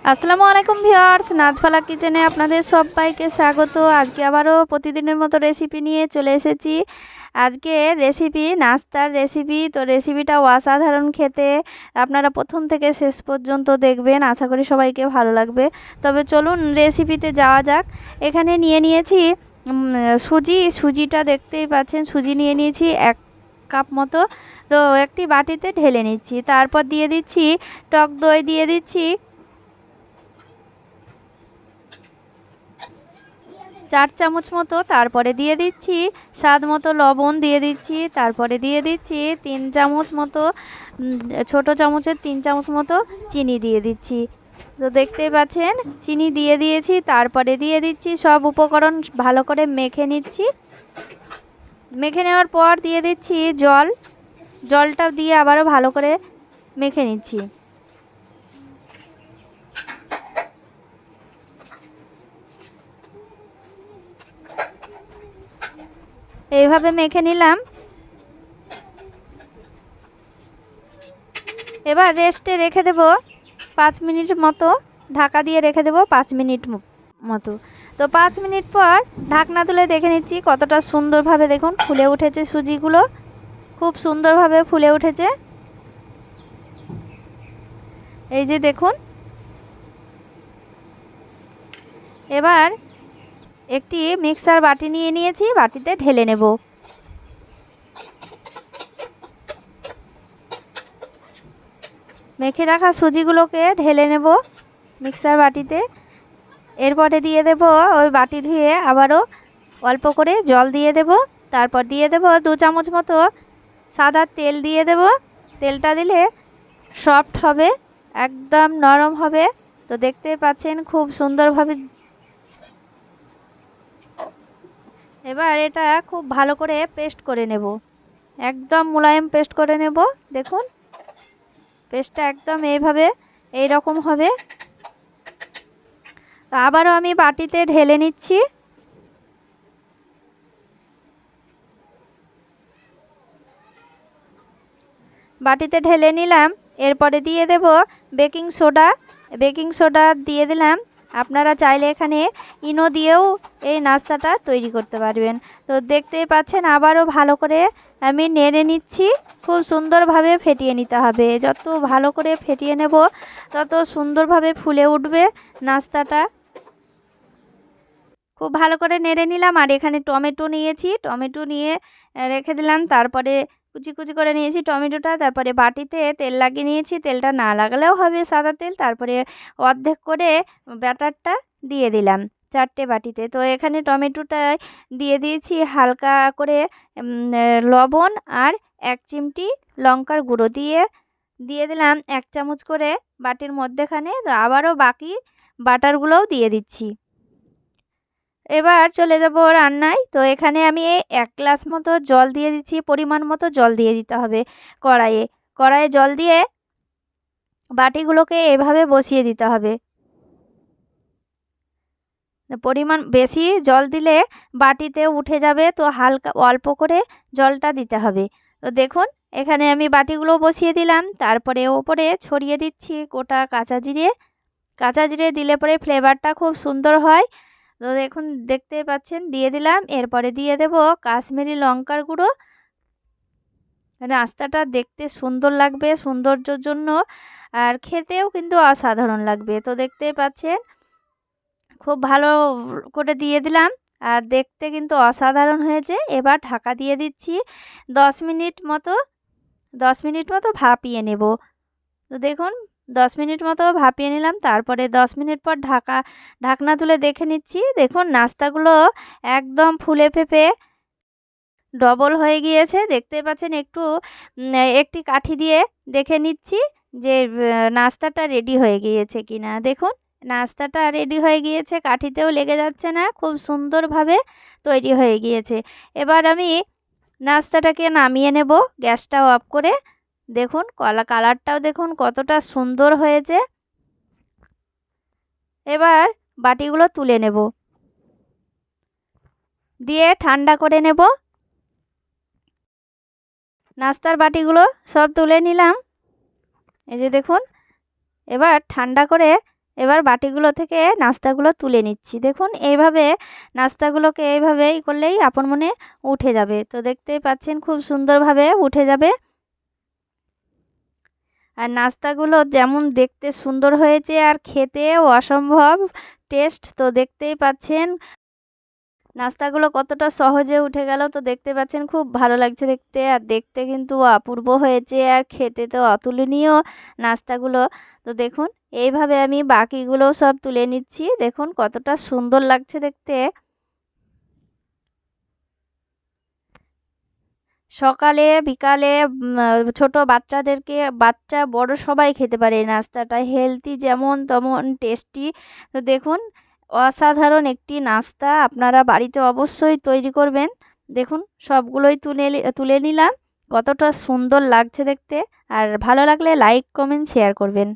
আসসালামু আলাইকুম ভিউয়ার্স, নাজফালা কিচেনে আপনাদের সবাইকে স্বাগত। আজকে আবারও প্রতিদিনের মতো রেসিপি নিয়ে চলে এসেছি। আজকে রেসিপি নাস্তার রেসিপি। তো রেসিপিটা অসাধারণ খেতে, আপনারা প্রথম থেকে শেষ পর্যন্ত দেখবেন, আশা করি সবাইকে ভালো লাগবে। তবে চলুন রেসিপিতে যাওয়া যাক। এখানে নিয়ে নিয়েছি সুজিটা দেখতেই পাচ্ছেন, সুজি নিয়ে নিয়েছি 1 কাপ মতো। তো একটি বাটিতে ঢেলে নিচ্ছি, তারপর দিয়ে দিচ্ছি টক দই, দিয়ে দিচ্ছি 4 চামচ মতো, তারপরে দিয়ে দিচ্ছি স্বাদ মতো লবণ, দিয়ে দিচ্ছি, তারপরে দিয়ে দিচ্ছি 3 চামচ মতো, ছোট চামচের 3 চামচ মতো চিনি দিয়ে দিচ্ছি। তো দেখতেই পাচ্ছেন চিনি দিয়ে দিয়েছি, তারপরে দিয়ে দিচ্ছি সব উপকরণ ভালো করে মেখে নিচ্ছি। মেখে নেওয়ার পর দিয়ে দিচ্ছি জলটা দিয়ে আবারও ভালো করে মেখে নিচ্ছি। এইভাবে মেখে নিলাম। এবার রেস্টে রেখে দেব 5 মিনিট মতো, ঢাকা দিয়ে রেখে দেব 5 মিনিট মতো। তো 5 মিনিট পর ঢাকনা তুলে দেখে নিচ্ছি কতটা সুন্দরভাবে, দেখুন ফুলে উঠেছে সুজিগুলো, খুব সুন্দরভাবে ফুলে উঠেছে। এই যে দেখুন। এবার একটি মিক্সার বাটি নিয়ে নিয়েছি, বাটিতে ঢেলে নেব। মেখে রাখা সুজিগুলোকে ঢেলে নেব মিক্সার বাটিতে। এরপরে দিয়ে দেব ওই বাটি ধুয়ে আবারও অল্প করে জল দিয়ে দেব। তারপর দিয়ে দেব 2 চামচ মতো সাদা তেল দিয়ে দেব। তেলটা দিলে সফট হবে, একদম নরম হবে। তো দেখতে পাচ্ছেন খুব সুন্দরভাবে। এবার এটা খুব ভালো করে পেস্ট করে নেব, একদম মোলায়েম পেস্ট করে নেব। দেখুন পেস্টটা একদম এই রকম হবে। আবারও আমি বাটিতে ঢেলে নিচ্ছি। বাটিতে ঢেলে নিলাম। এরপরে দিয়ে দেব বেকিং সোডা দিয়ে দিলাম। আপনারা চাইলে এখানে ইনো দিয়েও এই নাস্তাটা তৈরি করতে পারবেন। তো দেখতেই পাচ্ছেন আবারও ভালো করে আমি নেড়ে নিচ্ছি। খুব সুন্দরভাবে ফেটিয়ে নিতে হবে, যত ভালো করে ফেটিয়ে নেব তত সুন্দরভাবে ফুলে উঠবে নাস্তাটা। খুব ভালো করে নেড়ে নিলাম। আর এখানে টমেটো নিয়েছি, টমেটো নিয়ে রেখে দিলাম। তারপরে কুচি কুচি করে নিয়েছি টমেটোটা। তারপরে বাটিতে তেল লাগিয়ে নিয়েছি, তেলটা না লাগালেও হবে, সাদা তেল। তারপরে অর্ধেক করে ব্যাটারটা দিয়ে দিলাম 4টে বাটিতে। তো এখানে টমেটোটায় দিয়ে দিয়েছি হালকা করে লবণ আর 1 চিমটি লঙ্কার গুঁড়ো দিয়ে দিলাম 1 চামচ করে বাটির মধ্যেখানে। তো আবারও বাকি বাটারগুলোও দিয়ে দিচ্ছি। এবার চলে যাব রান্নায়। তো এখানে আমি 1 গ্লাস মতো জল দিয়ে দিচ্ছি, পরিমাণ মতো জল দিয়ে দিতে হবে কড়াইয়ে জল দিয়ে বাটিগুলোকে এভাবে বসিয়ে দিতে হবে। পরিমাণ বেশি জল দিলে বাটিতে উঠে যাবে, তো হালকা অল্প করে জলটা দিতে হবে। তো দেখুন এখানে আমি বাটিগুলো বসিয়ে দিলাম। তারপরে ওপরে ছড়িয়ে দিচ্ছি গোটা কাঁচা জিরে দিলে পরে ফ্লেভারটা খুব সুন্দর হয়। তো দেখুন দেখতে পাচ্ছেন দিয়ে দিলাম। এরপরে দিয়ে দেব কাশ্মীরি লঙ্কার গুঁড়ো। নাস্তাটা দেখতে সুন্দর লাগবে, সৌন্দর্যর জন্য, আর খেতেও কিন্তু অসাধারণ লাগবে। তো দেখতেই পাচ্ছেন খুব ভালো করে দিয়ে দিলাম, আর দেখতে কিন্তু অসাধারণ হয়েছে। এবার ঢাকা দিয়ে দিচ্ছি 10 মিনিট মতো 10 মিনিট মতো ভাপিয়ে নেব। তো দেখুন 10 মিনিট মতো ভাপিয়ে নিলাম। তারপরে 10 মিনিট পর ঢাকনা তুলে দেখে নিচ্ছি। দেখুন নাস্তাগুলো একদম ফুলে ফেঁপে ডবল হয়ে গিয়েছে। দেখতে পাচ্ছেন একটি কাঠি দিয়ে দেখে নিচ্ছি যে নাস্তাটা রেডি হয়ে গিয়েছে কিনা। দেখুন নাস্তাটা রেডি হয়ে গিয়েছে, কাঠিতেও লেগে যাচ্ছে না, খুব সুন্দরভাবে তৈরি হয়ে গিয়েছে। এবার আমি নাস্তাটাকে নামিয়ে নেব গ্যাসটা অফ করে। দেখুন কালারটাও দেখুন কতটা সুন্দর হয়েছে। এবার বাটিগুলো তুলে নেব, দিয়ে ঠান্ডা করে নেব। নাস্তার বাটিগুলো সব তুলে নিলাম। এই যে দেখুন, এবার ঠান্ডা করে এবার বাটিগুলো থেকে নাস্তাগুলো তুলে নিচ্ছি। দেখুন এইভাবে নাস্তাগুলোকে এইভাবেই করলেই আপন মনে উঠে যাবে। তো দেখতেই পাচ্ছেন খুব সুন্দরভাবে উঠে যাবে। আর নাস্তাগুলো যেমন দেখতে সুন্দর হয়েছে আর খেতেও অসম্ভব টেস্ট। তো দেখতেই পাচ্ছেন নাস্তাগুলো কতটা সহজে উঠে গেল। তো দেখতে পাচ্ছেন খুব ভালো লাগছে দেখতে, আর দেখতে কিন্তু অপূর্ব হয়েছে আর খেতে তো অতুলনীয় নাস্তাগুলো। তো দেখুন এইভাবে আমি বাকিগুলোও সব তুলে নিচ্ছি। দেখুন কতটা সুন্দর লাগছে দেখতে। সকালে বিকালে ছোট বাচ্চাদেরকে, বাচ্চা বড় সবাই খেতে পারে এই নাস্তাটা। হেলদি যেমন তেমন টেস্টি। তো দেখুন অসাধারণ একটি নাস্তা আপনারা বাড়িতে অবশ্যই তৈরি করবেন। দেখুন সবগুলোই তুলে নিলাম। কতটা সুন্দর লাগছে দেখতে। আর ভালো লাগলে লাইক কমেন্ট শেয়ার করবেন।